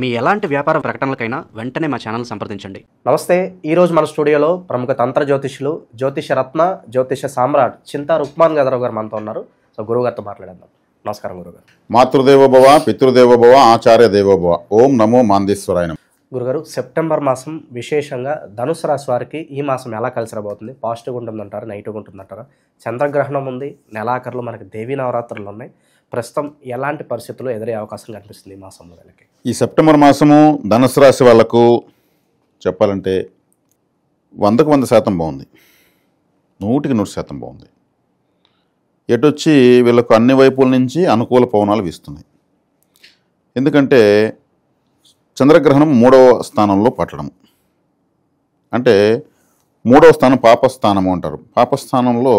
మీ ఎలాంటి వ్యాపార ప్రకటనలకైనా వెంటనే మా ఛానల్ సంప్రదించండి. నమస్తే. ఈరోజు మన స్టూడియోలో ప్రముఖ తంత్ర జ్యోతిష్యులు, జ్యోతిష రత్న, జ్యోతిష సామ్రాట్ చింతా రుక్మాన్ గదరావు గారు మనతో ఉన్నారు. సో గురువుగారితో మాట్లాడేద్దాం. నమస్కారం గురుగారు. మాతృదేవోభవ, పితృదేవోభవ, ఆచార్య దేవోభవ. ఓం నమో మాందేశ్వరాయ. గురుగారు, సెప్టెంబర్ మాసం విశేషంగా ధనుసు రాశి వారికి ఈ మాసం ఎలా కలిసి రాబోతుంది? పాజిటివ్గా ఉంటుందంటారా, నెగిటివ్గా ఉంటుందంటారా? చంద్రగ్రహణం ఉంది, నెలాఖరులో మనకి దేవీ నవరాత్రులు ఉన్నాయి. ప్రస్తుతం ఎలాంటి పరిస్థితుల్లో ఎదురయ్యే అవకాశం కనిపిస్తుంది ఈ మాసంలో వీళ్ళకి? ఈ సెప్టెంబర్ మాసము ధనుసు రాశి వాళ్లకు చెప్పాలంటే 100కు 100% బాగుంది, 100కి 100% బాగుంది. ఎటొచ్చి వీళ్ళకు అన్ని వైపుల నుంచి అనుకూల పవనాలు వీస్తున్నాయి. ఎందుకంటే చంద్రగ్రహణం 3వ స్థానంలో పట్టడం అంటే 3వ స్థానం పాపస్థానము అంటారు. పాపస్థానంలో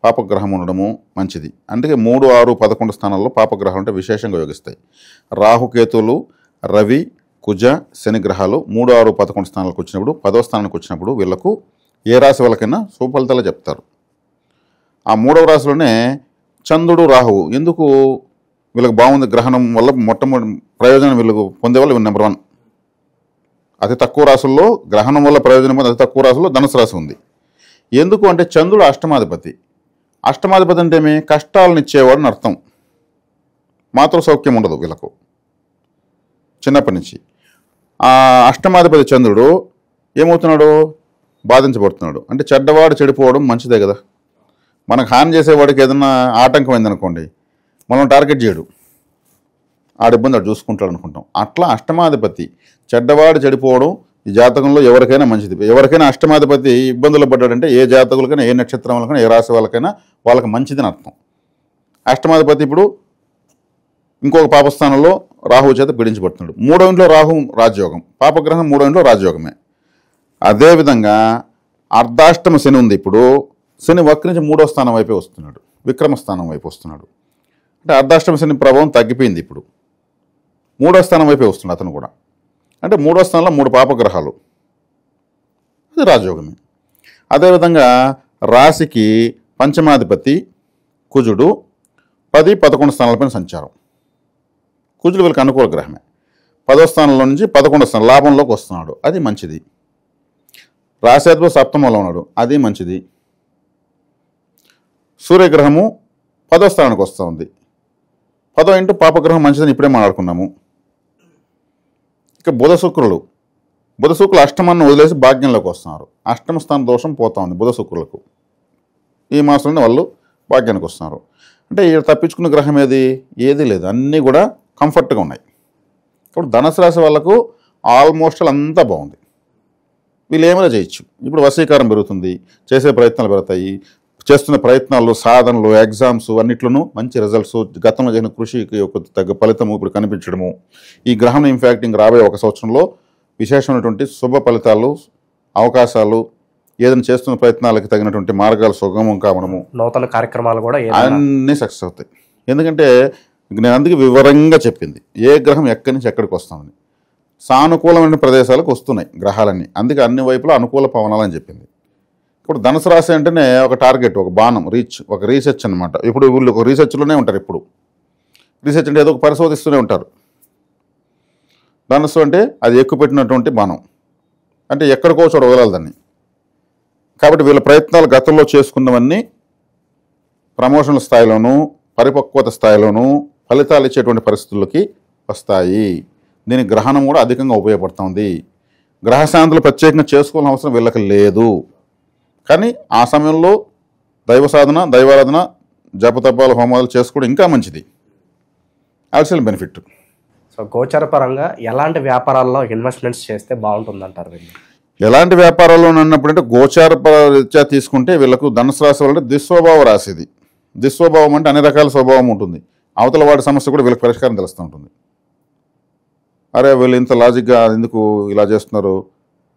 పాపగ్రహం ఉండడము మంచిది. అందుకే 3, 6, 11 స్థానాల్లో పాపగ్రహాలు అంటే విశేషంగా యోగిస్తాయి. రాహుకేతువులు, రవి, కుజ, శని గ్రహాలు 3, 6, 11 స్థానాలకు వచ్చినప్పుడు 10వ స్థానానికి వచ్చినప్పుడు వీళ్ళకు ఏ రాశి వాళ్ళకైనా సుఫలితాలు చెప్తారు. ఆ 3వ రాశిలోనే చంద్రుడు, రాహువు ఎందుకు వీళ్ళకి బాగుంది? గ్రహణం వల్ల మొట్టమొదటి ప్రయోజనం వీళ్ళకు పొందేవాళ్ళు నెంబర్ 1. అతి తక్కువ రాశుల్లో గ్రహణం వల్ల ప్రయోజనం పొంది అతి తక్కువ రాశుల్లో ధనుసు రాశి ఉంది. ఎందుకు అంటే చంద్రుడు అష్టమాధిపతి. అష్టమాధిపతి అంటే ఏమి? కష్టాలను ఇచ్చేవాడు అని అర్థం. మాతృ సౌఖ్యం ఉండదు వీళ్ళకు చిన్నప్పటి నుంచి. ఆ అష్టమాధిపతి చంద్రుడు ఏమవుతున్నాడు? బాధించబడుతున్నాడు. అంటే చెడ్డవాడు చెడిపోవడం మంచిదే కదా. మనకు హాని చేసేవాడికి ఏదైనా ఆటంకం అయిందనుకోండి, మనం టార్గెట్ చేయడు, ఆడ ఇబ్బంది ఆడు చూసుకుంటాడు అనుకుంటాం. అట్లా అష్టమాధిపతి చెడ్డవాడు చెడిపోవడం ఈ జాతకంలో ఎవరికైనా మంచిది. ఎవరికైనా అష్టమాధిపతి ఇబ్బందులు పడ్డాడంటే ఏ జాతకులకైనా, ఏ నక్షత్రం వాళ్ళకైనా, ఏ రాశి వాళ్ళకైనా వాళ్ళకి మంచిదని అర్థం. అష్టమాధిపతి ఇప్పుడు ఇంకొక పాపస్థానంలో రాహువు చేత పీడించబడుతున్నాడు. 3వ ఇంట్లో రాహు రాజయోగం, పాపగ్రహం 3వ ఇంట్లో రాజయోగమే. అదేవిధంగా అర్ధాష్టమ శని ఉంది. ఇప్పుడు శని వక్రించి 3వ స్థానం వైపే వస్తున్నాడు, విక్రమ స్థానం వైపు వస్తున్నాడు. అంటే అర్ధాష్టమ శని ప్రభావం తగ్గిపోయింది. ఇప్పుడు 3వ స్థానం వైపే వస్తున్నాడు అతను కూడా. అంటే 3వ స్థానంలో 3 పాపగ్రహాలు, అది రాజయోగమే. అదేవిధంగా రాశికి పంచమాధిపతి కుజుడు 10, 11 స్థానాలపైన సంచారం. కుజుడు వీళ్ళకి అనుకూల గ్రహమే. 10వ స్థానంలో నుంచి 11వ స్థానం లాభంలోకి వస్తున్నాడు, అది మంచిది. రాశాధిపతి సప్తమంలో ఉన్నాడు, అది మంచిది. సూర్యగ్రహము 10వ స్థానానికి వస్తూ ఉంది. 10వ ఇంటూ పాపగ్రహం మంచిదని ఇప్పుడే మాట్లాడుకున్నాము. ఇక బుధ శుక్రులు అష్టమాన్ని వదిలేసి భాగ్యంలోకి వస్తున్నారు. అష్టమ స్థాన దోషం పోతా ఉంది బుధ శుక్రులకు. ఈ మాసంలోనే వాళ్ళు భాగ్యానికి వస్తున్నారు. అంటే ఇక్కడ తప్పించుకున్న గ్రహం ఏది లేదు, అన్నీ కూడా కంఫర్ట్గా ఉన్నాయి. ఇప్పుడు ధనుసు రాశి వాళ్ళకు ఆల్మోస్ట్ అంతా బాగుంది. వీళ్ళు ఏమైనా చేయొచ్చు. ఇప్పుడు వశీకారం పెరుగుతుంది, చేసే ప్రయత్నాలు పెరుగుతాయి. చేస్తున్న ప్రయత్నాలు, సాధనలు, ఎగ్జామ్స్ అన్నిట్లోనూ మంచి రిజల్ట్స్, గతంలో జరిగిన కృషికి ఒక తగ్గ ఫలితము ఇప్పుడు కనిపించడము. ఈ గ్రహం ఇంపాక్టింగ్ రాబోయే 1 సంవత్సరంలో విశేషమైనటువంటి శుభ ఫలితాలు, అవకాశాలు, ఏదైనా చేస్తున్న ప్రయత్నాలకు తగినటువంటి మార్గాలు సుగమం కావడము, నూతన కార్యక్రమాలు కూడా అన్నీ సక్సెస్ అవుతాయి. ఎందుకంటే నేను అందుకే వివరంగా చెప్పింది ఏ గ్రహం ఎక్కడి నుంచి ఎక్కడికి వస్తుందని. సానుకూలమైన ప్రదేశాలకు వస్తున్నాయి గ్రహాలన్నీ, అందుకే అన్ని వైపులా అనుకూల పవనాలని చెప్పింది. ఇప్పుడు ధనుసు రాశి అంటేనే ఒక టార్గెట్, ఒక బాణం, ఒక రీసెర్చ్ అనమాట. ఇప్పుడు వీళ్ళు ఒక రీసెర్చ్లోనే ఉంటారు. ఇప్పుడు రీసెర్చ్ అంటే ఏదో ఒక పరిశోధిస్తూనే ఉంటారు. ధనుసు అంటే అది ఎక్కుపెట్టినటువంటి బాణం, అంటే ఎక్కడికో చోట వదలాలి దాన్ని. కాబట్టి వీళ్ళ ప్రయత్నాలు గతంలో చేసుకున్నవన్నీ ప్రమోషనల్ స్థాయిలోనూ, పరిపక్వత స్థాయిలోనూ ఫలితాలు ఇచ్చేటువంటి పరిస్థితుల్లోకి వస్తాయి. దీని గ్రహణం కూడా అధికంగా ఉపయోగపడుతుంది. గ్రహశాంతులు ప్రత్యేకంగా చేసుకోవాల్సిన అవసరం వీళ్ళకి లేదు. కానీ ఆ సమయంలో దైవ సాధన, దైవారాధన, జపతపాలు, హోమాలు చేసుకోవడం ఇంకా మంచిది, అడిషనల్ బెనిఫిట్. సో గోచరపరంగా ఎలాంటి వ్యాపారాల్లో ఇన్వెస్ట్మెంట్స్ చేస్తే బాగుంటుందంటారు వీళ్ళు? ఎలాంటి వ్యాపారాల్లో అన్నప్పుడు అంటే గోచార రీత్యా తీసుకుంటే వీళ్ళకు ధనుసు రాశి వాళ్ళంటే దుస్వభావ రాశిది. దుస్వభావం అంటే అన్ని రకాల స్వభావం ఉంటుంది. అవతల వాడి సమస్య కూడా వీళ్ళకి పరిష్కారం తెలుస్తూ ఉంటుంది. అరే వీళ్ళు ఇంత లాజిక్గా ఎందుకు ఇలా చేస్తున్నారు,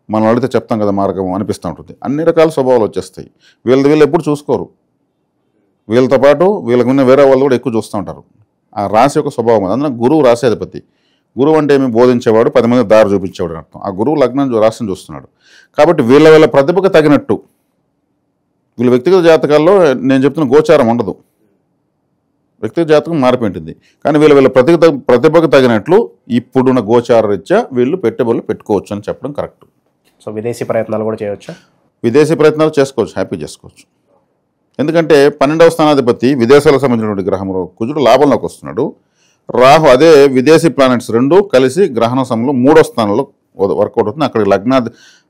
మనం అడిగితే చెప్తాం కదా మార్గం అనిపిస్తూ ఉంటుంది. అన్ని రకాల స్వభావాలు వచ్చేస్తాయి. వీళ్ళు ఎప్పుడు చూసుకోరు. వీళ్ళతో పాటు వీళ్ళకు ఉన్న వేరే వాళ్ళు కూడా ఎక్కువ చూస్తూ ఉంటారు. ఆ రాశి యొక్క స్వభావం. అందులో గురువు రాశాధిపతి. గురువు అంటే ఏమి? బోధించేవాడు, 10 మంది దారి చూపించేవాడు అని అర్థం. ఆ గురువు లగ్నం రాశిని చూస్తున్నాడు. కాబట్టి వీళ్ళ ప్రతిభకు తగినట్టు వీళ్ళ వ్యక్తిగత జాతకాల్లో నేను చెప్తున్న గోచారం ఉండదు. వ్యక్తిగత జాతకం మారిపోయి ఉంటుంది. కానీ వీళ్ళ ప్రతిభకు తగినట్లు ఇప్పుడున్న గోచార రీత్యా వీళ్ళు పెట్టుబడులు పెట్టుకోవచ్చు అని చెప్పడం కరెక్ట్. సో విదేశీ ప్రయత్నాలు కూడా చేయొచ్చా? విదేశీ ప్రయత్నాలు చేసుకోవచ్చు, హ్యాపీ చేసుకోవచ్చు. ఎందుకంటే 12వ స్థానాధిపతి విదేశాలకు సంబంధించినటువంటి గ్రహము కుజుడు లాభంలోకి వస్తున్నాడు. రాహు అదే విదేశీ ప్లానెట్స్ రెండు కలిసి గ్రహణ సమయంలో 3వ స్థానంలో వర్కౌట్ అవుతుంది. అక్కడికి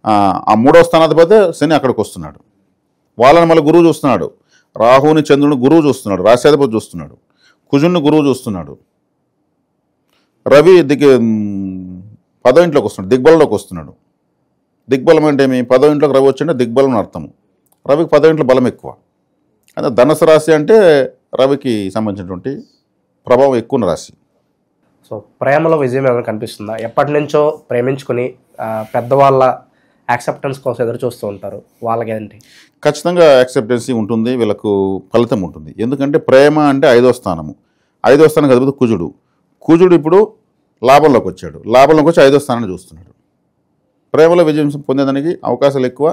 ఆ 3వ స్థానాధిపతి శని అక్కడికి వస్తున్నాడు. వాళ్ళని మళ్ళీ గురువు చూస్తున్నాడు. రాహుని చంద్రుని గురువు చూస్తున్నాడు, రాశ్యాధిపతి చూస్తున్నాడు, కుజుడిని గురువు చూస్తున్నాడు. రవి 10వ ఇంట్లోకి వస్తున్నాడు, దిగ్బలంలోకి వస్తున్నాడు. దిగ్బలం అంటే ఏమి? 10వ ఇంట్లోకి రవి వచ్చింటే దిగ్బలం అర్థము. రవికి 10వ ఇంట్లో బలం ఎక్కువ. అదే ధనుసు రాశి అంటే రవికి సంబంధించినటువంటి ప్రభావం ఎక్కువ ఉన్న రాశి. సో ప్రేమలో విజయం ఏమైనా కనిపిస్తుందా? ఎప్పటి నుంచో ప్రేమించుకుని పెద్దవాళ్ళ యాక్సెప్టెన్స్ కోసం ఎదురు చూస్తూ ఉంటారు, వాళ్ళకి ఏంటి? ఖచ్చితంగా యాక్సెప్టెన్సీ ఉంటుంది, వీళ్ళకు ఫలితం ఉంటుంది. ఎందుకంటే ప్రేమ అంటే 5వ స్థానము. 5వ స్థానానికి అధిపతి కుజుడు. కుజుడు ఇప్పుడు లాభంలోకి వచ్చాడు. లాభంలోకి వచ్చి 5వ స్థానాన్ని చూస్తున్నాడు. ప్రేమలో విజయం పొందేదానికి అవకాశాలు ఎక్కువ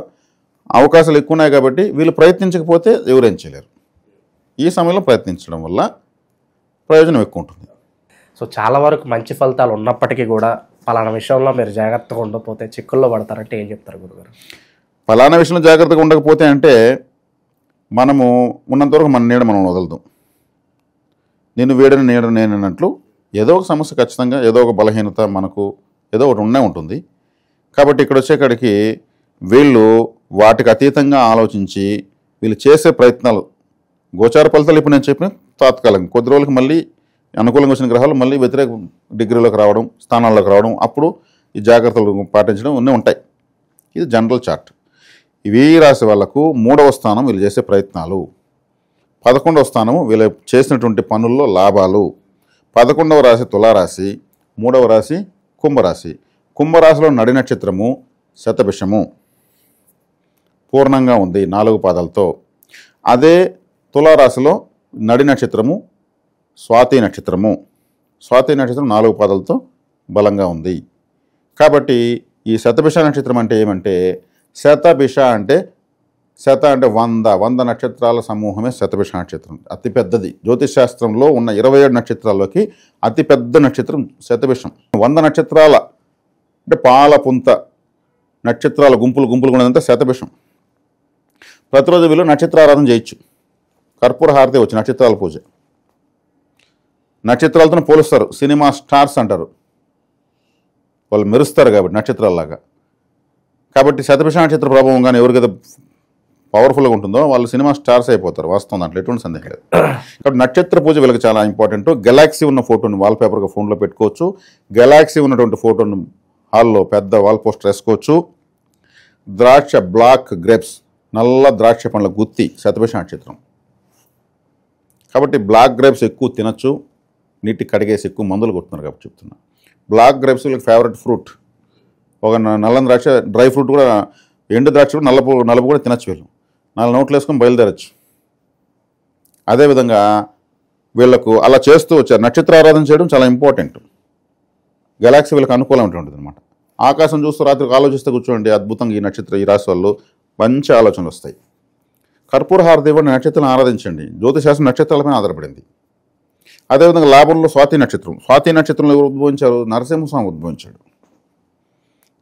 ఉన్నాయి. కాబట్టి వీళ్ళు ప్రయత్నించకపోతే ఎవరేం చేయలేరు. ఈ సమయంలో ప్రయత్నించడం వల్ల ప్రయోజనం ఎక్కువ ఉంటుంది. సో చాలా వరకు మంచి ఫలితాలు ఉన్నప్పటికీ కూడా పలానా విషయంలో మీరు జాగ్రత్తగా ఉండకపోతే చిక్కుల్లో పడతారంటే ఏం చెప్తారు గురుగారు? ఫలానా విషయంలో జాగ్రత్తగా ఉండకపోతే అంటే మనము ఉన్నంతవరకు మన నీడ మనం వదలదాం. నేను వీడని నీడ నేను అన్నట్లు ఏదో ఒక సమస్య ఖచ్చితంగా, ఏదో ఒక బలహీనత మనకు ఏదో ఒకటి ఉండే ఉంటుంది. కాబట్టి ఇక్కడ వచ్చేకాడికి వీళ్ళు వాటికి అతీతంగా ఆలోచించి వీళ్ళు చేసే ప్రయత్నాలు, గోచార ఫలితాలు ఇప్పుడు నేను చెప్పిన తాత్కాలికంగా కొద్ది రోజులకి మళ్ళీ అనుకూలంగా వచ్చిన గ్రహాలు మళ్ళీ వ్యతిరేక డిగ్రీలోకి రావడం, స్థానాల్లోకి రావడం, అప్పుడు ఈ జాగ్రత్తలు పాటించడం అన్నీ ఉంటాయి. ఇది జనరల్ చార్ట్. ఇవి రాశి వాళ్ళకు 3వ స్థానం వీళ్ళు చేసే ప్రయత్నాలు, 11వ స్థానము వీళ్ళు చేసినటువంటి పనుల్లో లాభాలు. 11వ రాశి తులారాశి, 3వ రాశి కుంభరాశి. కుంభరాశిలో నడి నక్షత్రము శతభిషము పూర్ణంగా ఉంది 4 పాదాలతో. అదే తులారాశిలో నడి నక్షత్రము స్వాతి నక్షత్రము. స్వాతి నక్షత్రం 4 పాదాలతో బలంగా ఉంది. కాబట్టి ఈ శతభిష నక్షత్రం అంటే ఏమంటే, శతభిష అంటే 100 నక్షత్రాల సమూహమే శతభిష నక్షత్రం. అతిపెద్దది. జ్యోతిష్ శాస్త్రంలో ఉన్న 27 నక్షత్రాల్లోకి అతిపెద్ద నక్షత్రం శతభిషం. 100 నక్షత్రాల అంటే పాలపుంత నక్షత్రాల గుంపులు ఉన్నదంతా శతభిషం. ప్రతిరోజు వీళ్ళు నక్షత్రారాధన చేయొచ్చు. కర్పూర హారతి వచ్చి నక్షత్రాల పూజ. నక్షత్రాలతో పోలుస్తారు, సినిమా స్టార్స్ అంటారు. వాళ్ళు మెరుస్తారు కాబట్టి నక్షత్రాలలాగా. కాబట్టి శతభిష నక్షత్ర ప్రభావం కానీ ఎవరికైతే పవర్ఫుల్గా ఉంటుందో వాళ్ళు సినిమా స్టార్స్ అయిపోతారు. వాస్తవం, దాంట్లో ఎటువంటి సందేహం లేదు. కాబట్టి నక్షత్ర పూజ వీళ్ళకి చాలా ఇంపార్టెంట్. గెలాక్సీ ఉన్న ఫోటోని వాల్పేపర్గా ఫోన్లో పెట్టుకోవచ్చు. గెలాక్సీ ఉన్నటువంటి ఫోటోని హాల్లో పెద్ద వాల్ పోస్టర్ వేసుకోవచ్చు. ద్రాక్ష బ్లాక్ గ్రేప్స్, నల్ల ద్రాక్ష పండ్ల గుత్తి శతభిష నక్షత్రం. కాబట్టి బ్లాక్ గ్రేప్స్ ఎక్కువ తినచ్చు. నీటి కడిగేసి ఎక్కువ మందులు కొడుతున్నారు కాబట్టి చెప్తున్నా. బ్లాక్ గ్రేప్స్ వీళ్ళకి ఫేవరెట్ ఫ్రూట్. ఒక నల్ల ద్రాక్ష, డ్రై ఫ్రూట్ కూడా, ఎండు ద్రాక్ష కూడా, నలుపు కూడా తినచ్చు. వీళ్ళు 4 నోట్లు వేసుకొని బయలుదేరచ్చు. అదేవిధంగా వీళ్ళకు అలా చేస్తూ వచ్చారు. నక్షత్ర ఆరాధన చేయడం చాలా ఇంపార్టెంట్. గెలాక్సీ వీళ్ళకి అనుకూలంగా ఉంటుంది అనమాట. ఆకాశం చూస్తూ రాత్రికి ఆలోచిస్తూ కూర్చోండి, అద్భుతంగా ఈ రాశి వాళ్ళు మంచి ఆలోచనలు వస్తాయి. కర్పూర హారతి ఇవ్వండి, నక్షత్రాలను ఆరాధించండి. జ్యోతిశాస్త్రం నక్షత్రాలపైన ఆధారపడింది. అదేవిధంగా లాభంలో స్వాతి నక్షత్రం. స్వాతి నక్షత్రంలో ఎవరు ఉద్భవించారు? నరసింహస్వామి ఉద్భవించాడు.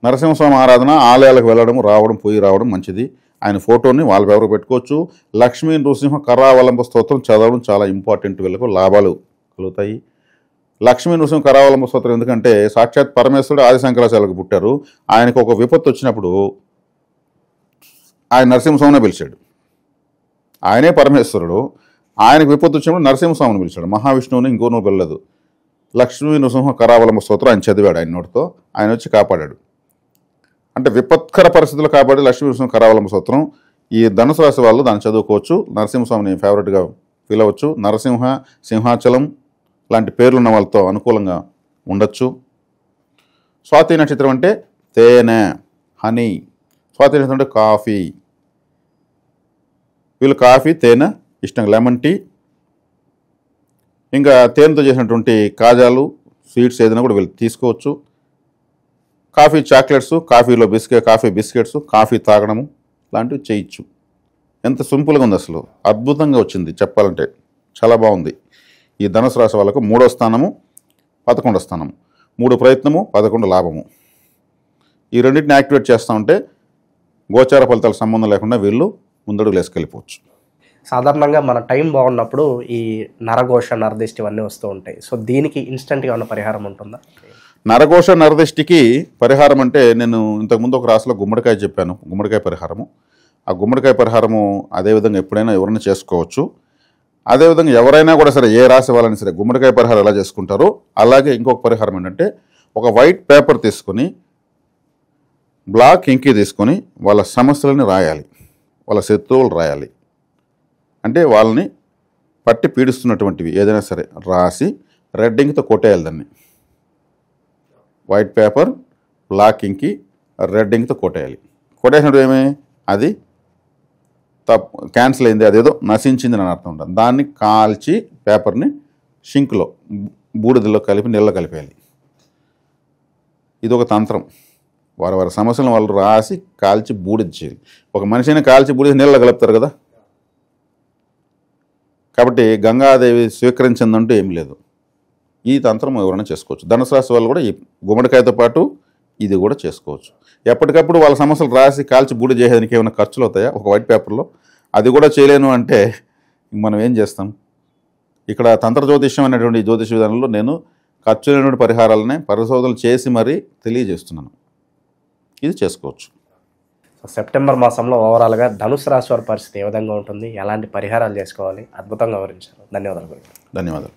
నరసింహస్వామి ఆరాధన, ఆలయాలకు వెళ్ళడం, పోయి రావడం మంచిది. ఆయన ఫోటోని వాళ్ళ ఎవరు పెట్టుకోవచ్చు. లక్ష్మీ నృసింహ కరావలంబ స్తోత్రం చదవడం చాలా ఇంపార్టెంట్. వీళ్ళకు లాభాలు కలుగుతాయి. లక్ష్మీ నృసింహ కరావలంబ స్తోత్రం ఎందుకంటే సాక్షాత్ పరమేశ్వరుడు ఆది శంకరాచార్యులకు పుట్టారు. ఆయనకు ఒక విపత్తు వచ్చినప్పుడు ఆయన నరసింహస్వామినే పిలిచాడు. ఆయనే పరమేశ్వరుడు. ఆయనకు విపత్తు వచ్చినప్పుడు నరసింహస్వామిని పిలిచాడు. మహావిష్ణువుని ఇంకోనూ వెళ్ళలేదు. లక్ష్మీ నృసింహ కరావలంబ స్తోత్రం ఆయన చదివాడు. ఆయన నోటితో ఆయన వచ్చి కాపాడాడు. అంటే విపత్కర పరిస్థితులు కాపాడి లక్ష్మీ నృసింహ కరావలంబ స్తోత్రం. ఈ ధనుసు రాశి వాళ్ళు దాన్ని చదువుకోవచ్చు. నరసింహస్వామిని ఫేవరెట్గా ఫీల్ అవ్వచ్చు. నరసింహ, సింహాచలం లాంటి పేర్లు ఉన్న వాళ్ళతో అనుకూలంగా ఉండొచ్చు. స్వాతి నక్షత్రం అంటే తేనె, హనీ. స్వాతి నక్షత్రం అంటే కాఫీ. వీళ్ళు కాఫీ, తేనె ఇష్టంగా, లెమన్ టీ, ఇంకా తేనెతో చేసినటువంటి కాజాలు, స్వీట్స్ ఏదైనా కూడా వీళ్ళు తీసుకోవచ్చు. Coffee chocolates, coffee biscuits, coffee తాగడము లాంటివి చేయొచ్చు. ఎంత సింపుల్గా ఉంది, అసలు అద్భుతంగా వచ్చింది చెప్పాలంటే, చాలా బాగుంది. ఈ ధనుసు రాశి వాళ్ళకు 3వ స్థానము 11వ స్థానము, 3 ప్రయత్నము 11 లాభము. ఈ రెండింటిని యాక్టివేట్ చేస్తూ ఉంటే గోచార ఫలితాల సంబంధం లేకుండా వీళ్ళు ముందడుగు లేసుకెళ్ళిపోవచ్చు. సాధారణంగా మన టైం బాగున్నప్పుడు ఈ నరఘోష నరదిష్టి ఇవన్నీ వస్తూ ఉంటాయి. సో దీనికి ఇన్స్టెంట్గా ఉన్న పరిహారం ఉంటుందా? నరఘోష నరదిష్టికి పరిహారం అంటే నేను ఇంతకుముందు ఒక రాశిలో గుమ్మడికాయ చెప్పాను, గుమ్మడికాయ పరిహారము. ఆ గుమ్మడికాయ పరిహారము అదేవిధంగా ఎప్పుడైనా ఎవరైనా చేసుకోవచ్చు. అదేవిధంగా ఎవరైనా కూడా సరే, ఏ రాశి వాళ్ళని సరే గుమ్మడికాయ పరిహారం ఎలా చేసుకుంటారో అలాగే ఇంకొక పరిహారం ఏంటంటే, ఒక వైట్ పేపర్ తీసుకొని బ్లాక్ ఇంకి తీసుకొని వాళ్ళ సమస్యలని రాయాలి, వాళ్ళ శత్రువులు రాయాలి. అంటే వాళ్ళని పట్టి పీడిస్తున్నటువంటివి ఏదైనా సరే రాసి రెడ్ ఇంక్తో కొట్టేయాలి దాన్ని. వైట్ పేపర్ బ్లాక్ ఇంకి రెడ్ ఇంక్తో కొట్టేయాలి. కొట్టేసినప్పుడు ఏమి అది క్యాన్సిల్ అయింది, అదేదో నశించింది అని అర్థం ఉంటుంది. దాన్ని కాల్చి పేపర్ని షింక్లో బూడిదలో కలిపి నీళ్ళలో కలిపేయాలి. ఇది ఒక తంత్రం. వారి సమస్యలను వాళ్ళు రాసి కాల్చి బూడిద చేయాలి. ఒక మనిషిని కాల్చి బూడిద నీళ్ళలో కలుపుతారు కదా. కాబట్టి గంగాదేవి స్వీకరించిందంటూ ఏం లేదు. ఈ తంత్రం ఎవరైనా చేసుకోవచ్చు. ధనుసు రాశి వాళ్ళు కూడా ఈ గుమ్మడికాయతో పాటు ఇది కూడా చేసుకోవచ్చు. ఎప్పటికప్పుడు వాళ్ళ సమస్యలు రాసి కాల్చి బూడిద చేసేదానికి ఏమైనా ఖర్చులు అవుతాయా ఒక వైట్ పేపర్లో? అది కూడా చేయలేను అంటే మనం ఏం చేస్తాం? ఇక్కడ తంత్ర జ్యోతిష్యం అనేటువంటి జ్యోతిష విధానంలో నేను ఖర్చు లేనటువంటి పరిహారాలనే పరిశోధనలు చేసి మరీ తెలియజేస్తున్నాను. ఇది చేసుకోవచ్చు. సెప్టెంబర్ మాసంలో ఓవరాల్గా ధనుసు రాశి వారి పరిస్థితి ఏ విధంగా ఉంటుంది, ఎలాంటి పరిహారాలు చేసుకోవాలి, అద్భుతంగా వివరించారు. ధన్యవాదాలు. ధన్యవాదాలు.